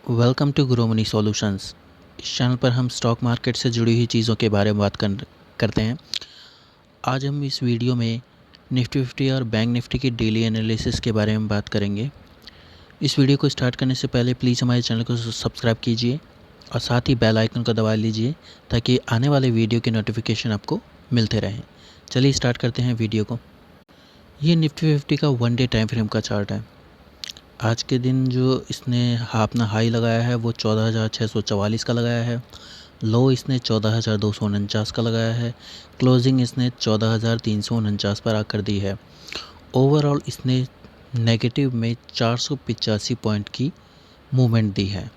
Welcome to grow money solutions. इस channel पर हम स्टॉक मार्केट से जुड़ी हुई चीज़ों के बारे में करते हैं। आज हम इस वीडियो में निफ्टी 50 और बैंक निफ्टी की डेली एनालिसिस के बारे में बात करेंगे। इस वीडियो को स्टार्ट करने से पहले प्लीज़ हमारे चैनल को सब्सक्राइब कीजिए और साथ ही बेल आइकन को दबा लीजिए ताकि आने वाले वीडियो के नोटिफिकेशन आपको मिलते रहें। चलिए स्टार्ट करते हैं वीडियो को। ये निफ्टी 50 का 1 डे टाइम फ्रेम का चार्ट है। आज के दिन जो इसने अपना हाई लगाया है वो 14,644 का लगाया है। लो इसने 14,249 का लगाया है। क्लोजिंग इसने 14,349 पर आकर दी है। ओवरऑल इसने नेगेटिव में 485 पॉइंट की मूवमेंट दी है।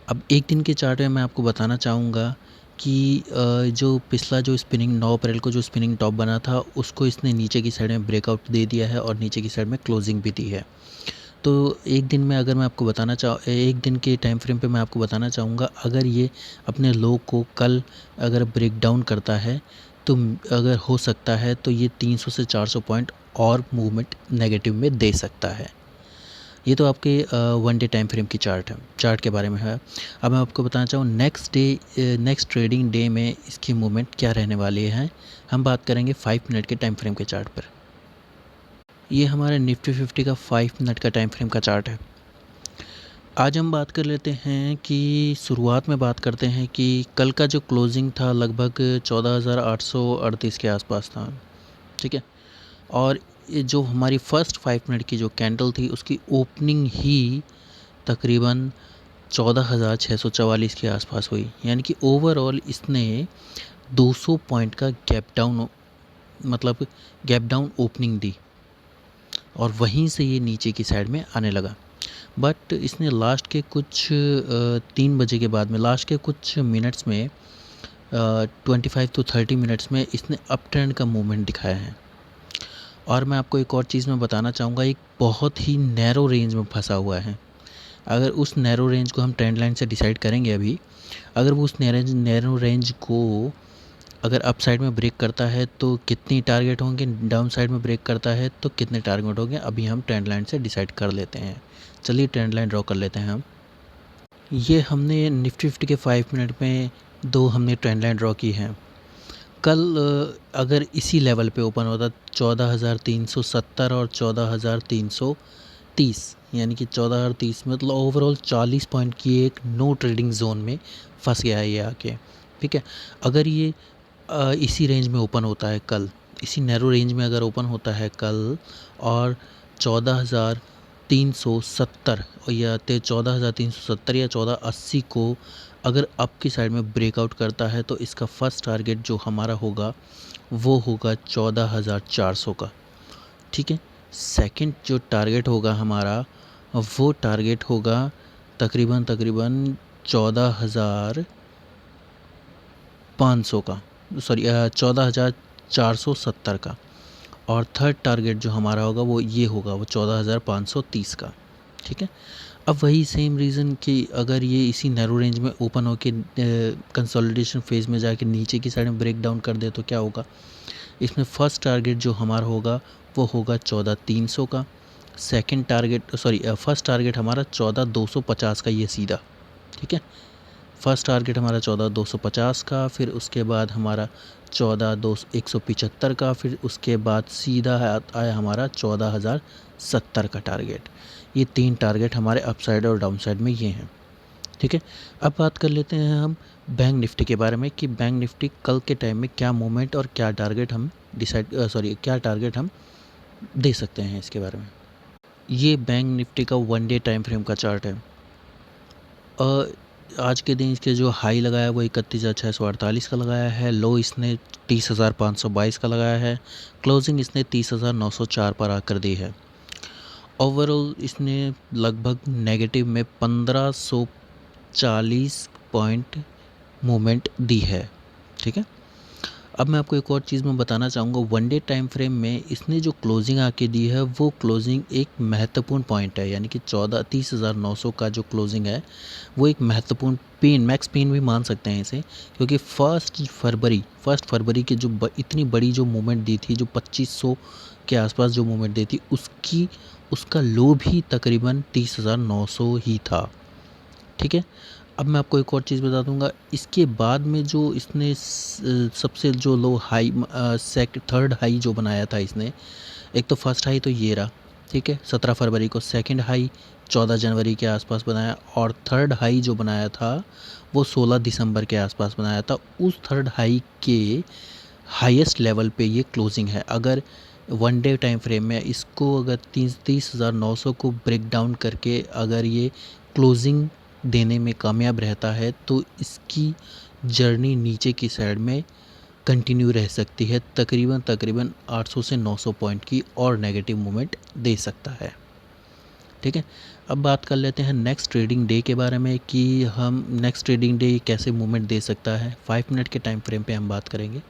अब एक दिन के चार्ट में मैं आपको बताना चाहूँगा कि जो पिछला जो स्पिनिंग 9 अप्रैल को जो स्पिनिंग टॉप बना था उसको इसने नीचे की साइड में ब्रेकआउट दे दिया है और नीचे की साइड में क्लोजिंग भी दी है। तो एक दिन में अगर मैं आपको एक दिन के टाइम फ्रेम पे मैं आपको बताना चाहूँगा, अगर ये अपने लो को कल अगर ब्रेक डाउन करता है तो अगर हो सकता है तो ये 300 से 400 पॉइंट और मूवमेंट नेगेटिव में दे सकता है। ये तो आपके 1 डे टाइम फ्रेम की चार्ट के बारे में है। अब मैं आपको बताना चाहूँ नेक्स्ट ट्रेडिंग डे में इसकी मूवमेंट क्या रहने वाली है। हम बात करेंगे 5 मिनट के टाइम फ्रेम के चार्ट पर। ये हमारे निफ्टी 50 का 5 मिनट का टाइम फ्रेम का चार्ट है। आज हम बात कर लेते हैं कि शुरुआत में बात करते हैं कि कल का जो क्लोजिंग था लगभग 14,838 के आसपास था, ठीक है। और ये जो हमारी फर्स्ट 5 मिनट की जो कैंडल थी उसकी ओपनिंग ही तकरीबन 14,644 के आसपास हुई, यानी कि ओवरऑल इसने 200 पॉइंट का गैप डाउन ओपनिंग दी और वहीं से ये नीचे की साइड में आने लगा। बट इसने लास्ट के कुछ 3 बजे के बाद में लास्ट के कुछ मिनट्स में 25 to 30 मिनट्स में इसने अप ट्रेंड का मूवमेंट दिखाया है। और मैं आपको एक और चीज़ मैं बताना चाहूँगा, एक बहुत ही नैरो रेंज में फंसा हुआ है। अगर उस नैरो रेंज को हम ट्रेंड लाइन से डिसाइड करेंगे अभी, अगर वो उस नैरो रेंज को अगर अप साइड में ब्रेक करता है तो कितनी टारगेट होंगे, डाउन साइड में ब्रेक करता है तो कितने टारगेट होंगे, अभी हम ट्रेंड लाइन से डिसाइड कर लेते हैं। चलिए ट्रेंड लाइन ड्रॉ कर लेते हैं हम। ये हमने निफ्टी 50 के 5 मिनट में दो हमने ट्रेंड लाइन ड्रॉ की है। कल अगर इसी लेवल पे ओपन होता 14,370 और 14,330, यानी कि 14,030 मतलब ओवरऑल 40 पॉइंट की एक नो ट्रेडिंग जोन में फंस गया है ये आके, ठीक है। अगर ये इसी रेंज में ओपन होता है कल, इसी नैरो रेंज में अगर ओपन होता है कल और 14,370 या 14,370 या 14,80 को अगर अप की साइड में ब्रेकआउट करता है तो इसका फर्स्ट टारगेट जो हमारा होगा वो होगा 14,400 का, ठीक है। सेकंड जो टारगेट होगा हमारा वो टारगेट होगा तकरीबन 14,500 का, 14,470 का। और थर्ड टारगेट जो हमारा होगा वो ये होगा, वो 14,530 का, ठीक है। अब वही सेम रीज़न कि अगर ये इसी नैरो रेंज में ओपन होके कंसोलिडेशन फेज़ में जाके नीचे की साइड में ब्रेक डाउन कर दे तो क्या होगा, इसमें फ़र्स्ट टारगेट जो हमारा होगा वो होगा 14,300 का। फर्स्ट टारगेट हमारा 14,250 का, ये सीधा, ठीक है। फर्स्ट टारगेट हमारा 14,250 का, फिर उसके बाद हमारा 14,175 का, फिर उसके बाद सीधा आया हमारा 14,070 का टारगेट। ये 3 टारगेट हमारे अप साइड और डाउन साइड में ये हैं, ठीक है। अब बात कर लेते हैं हम बैंक निफ्टी के बारे में कि बैंक निफ्टी कल के टाइम में क्या मूवमेंट और क्या टारगेट हम दे सकते हैं इसके बारे में। ये बैंक निफ्टी का 1 डे टाइम फ्रेम का चार्ट है। आज के दिन इसके जो हाई लगाया वो 31,648 का लगाया है। लो इसने 30,522 का लगाया है। क्लोजिंग इसने 30,904 पर आकर दी है। ओवरऑल इसने लगभग नेगेटिव में 1,540 पॉइंट मूवमेंट दी है, ठीक है। अब मैं आपको एक और चीज़ मैं बताना चाहूँगा, 1 डे टाइम फ्रेम में इसने जो क्लोजिंग आके दी है वो क्लोजिंग एक महत्वपूर्ण पॉइंट है, यानी कि 30,900 का जो क्लोजिंग है वो एक महत्वपूर्ण मैक्स पेन भी मान सकते हैं इसे, क्योंकि फर्स्ट फरवरी की जो इतनी बड़ी जो मूवमेंट दी थी, जो 2500 के आसपास जो मूवमेंट दी थी, उसका लो भी तकरीबन 30,900 ही था, ठीक है। अब मैं आपको एक और चीज़ बता दूंगा, इसके बाद में जो इसने सबसे जो लो हाई थर्ड हाई जो बनाया था इसने, एक तो फर्स्ट हाई तो ये रहा, ठीक है, 17 फरवरी को। सेकंड हाई 14 जनवरी के आसपास बनाया, और थर्ड हाई जो बनाया था वो 16 दिसंबर के आसपास बनाया था। उस थर्ड हाई के हाईएस्ट लेवल पे ये क्लोजिंग है। अगर वन डे टाइम फ्रेम में इसको अगर 30,900 को ब्रेक डाउन करके अगर ये क्लोजिंग देने में कामयाब रहता है तो इसकी जर्नी नीचे की साइड में कंटिन्यू रह सकती है, तकरीबन 800 से 900 पॉइंट की और नेगेटिव मूवमेंट दे सकता है, ठीक है। अब बात कर लेते हैं नेक्स्ट ट्रेडिंग डे के बारे में कि हम नेक्स्ट ट्रेडिंग डे कैसे मूवमेंट दे सकता है। 5 मिनट के टाइम फ्रेम पे हम बात करेंगे।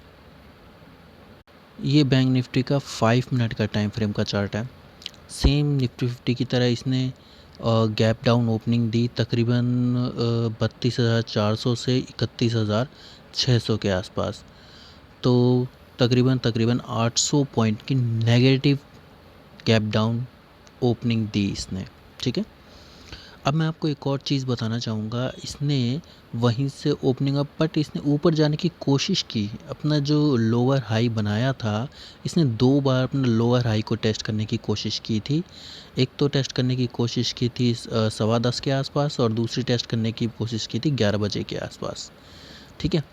ये बैंक निफ्टी का 5 मिनट का टाइम फ्रेम का चार्ट है। सेम निफ्टी 50 की तरह इसने गैप डाउन ओपनिंग दी तकरीबन 32,400 से 31,600 के आसपास। तो तकरीबन 800 पॉइंट की नेगेटिव गैप डाउन ओपनिंग दी इसने, ठीक है। अब मैं आपको एक और चीज़ बताना चाहूँगा, इसने वहीं से ओपनिंग अप, बट इसने ऊपर जाने की कोशिश की। अपना जो लोअर हाई बनाया था, इसने 2 बार अपना लोअर हाई को टेस्ट करने की कोशिश की थी। एक तो टेस्ट करने की कोशिश की थी 10:15 के आसपास, और दूसरी टेस्ट करने की कोशिश की थी 11 बजे के आसपास, ठीक है।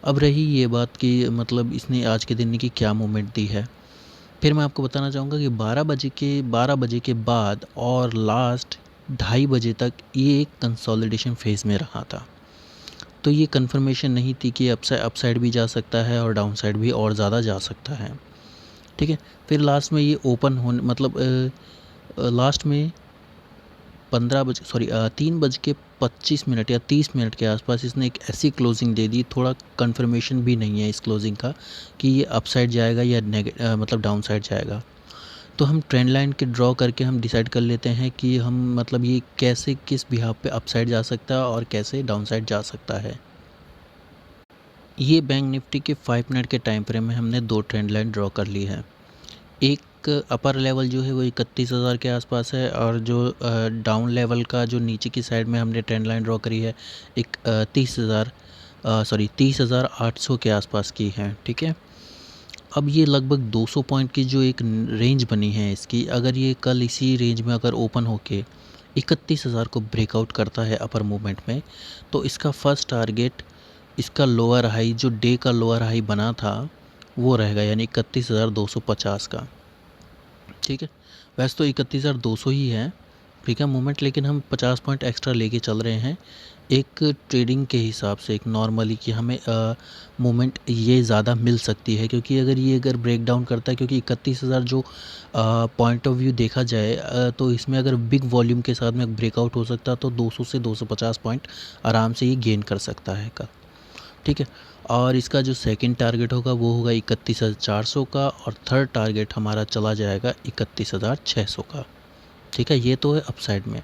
अब रही ये बात कि मतलब इसने आज के दिन की क्या मूवमेंट दी है, फिर मैं आपको बताना चाहूँगा कि 12 बजे के बाद और लास्ट 2:30 बजे तक ये एक कंसोलिडेशन फेज़ में रहा था। तो ये कंफर्मेशन नहीं थी कि अपसाइड भी जा सकता है और डाउन साइड भी और ज़्यादा जा सकता है, ठीक है। फिर लास्ट में ये ओपन होने मतलब लास्ट में 3:25 या 30 मिनट के आसपास इसने एक ऐसी क्लोजिंग दे दी, थोड़ा कंफर्मेशन भी नहीं है इस क्लोजिंग का कि ये अपसाइड जाएगा या मतलब डाउन साइड जाएगा। तो हम ट्रेंड लाइन के ड्रॉ करके हम डिसाइड कर लेते हैं कि हम मतलब ये कैसे किस बिहाफ पे अपसाइड जा सकता है और कैसे डाउन साइड जा सकता है। ये बैंक निफ्टी के 5 मिनट के टाइम फ्रेम में हमने 2 ट्रेंड लाइन ड्रॉ कर ली है। एक अपर लेवल जो है वो 31,000 के आसपास है, और जो डाउन लेवल का जो नीचे की साइड में हमने ट्रेंड लाइन ड्रॉ करी है एक 30,800 के आसपास की है, ठीक है। अब ये लगभग 200 पॉइंट की जो एक रेंज बनी है इसकी, अगर ये कल इसी रेंज में अगर ओपन होके 31,000 को ब्रेकआउट करता है अपर मूवमेंट में, तो इसका फर्स्ट टारगेट इसका लोअर हाई जो डे का लोअर हाई बना था वो रहेगा, यानी 31,250 का, ठीक है। वैसे तो 31,200 ही है, ठीक है मूवमेंट, लेकिन हम 50 पॉइंट एक्स्ट्रा लेके चल रहे हैं एक ट्रेडिंग के हिसाब से, एक नॉर्मली कि हमें मूवमेंट ये ज़्यादा मिल सकती है, क्योंकि अगर ब्रेक डाउन करता है, क्योंकि 31,000 जो पॉइंट ऑफ व्यू देखा जाए तो इसमें अगर बिग वॉल्यूम के साथ में ब्रेकआउट हो सकता तो 200 से 250 पॉइंट आराम से ये गेन कर सकता है कल, ठीक है। और इसका जो सेकंड टारगेट होगा वो होगा 31,400 का, और थर्ड टारगेट हमारा चला जाएगा 31,600 का, ठीक है। ये तो है अपसाइड में,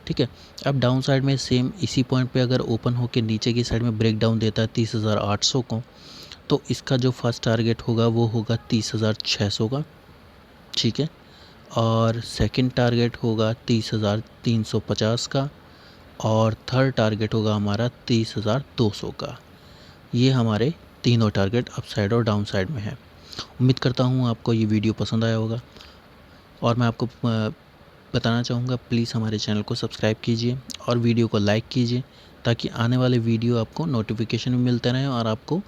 ठीक है। अब डाउन साइड में सेम इसी पॉइंट पे अगर ओपन होकर नीचे की साइड में ब्रेक डाउन देता है 30,800 को, तो इसका जो फर्स्ट टारगेट होगा वो होगा 30,600 का, ठीक है। और सेकंड टारगेट होगा 30,350 का, और थर्ड टारगेट होगा हमारा 30,200 का। ये हमारे तीनों टारगेट अपसाइड और डाउन साइड में है। उम्मीद करता हूँ आपको ये वीडियो पसंद आया होगा, और मैं आपको बताना चाहूँगा प्लीज़ हमारे चैनल को सब्सक्राइब कीजिए और वीडियो को लाइक कीजिए, ताकि आने वाले वीडियो आपको नोटिफिकेशन भी मिलते रहें और आपको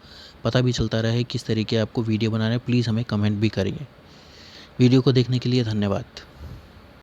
पता भी चलता रहे किस तरीके आपको वीडियो बनाना है। प्लीज़ हमें कमेंट भी करिए। वीडियो को देखने के लिए धन्यवाद।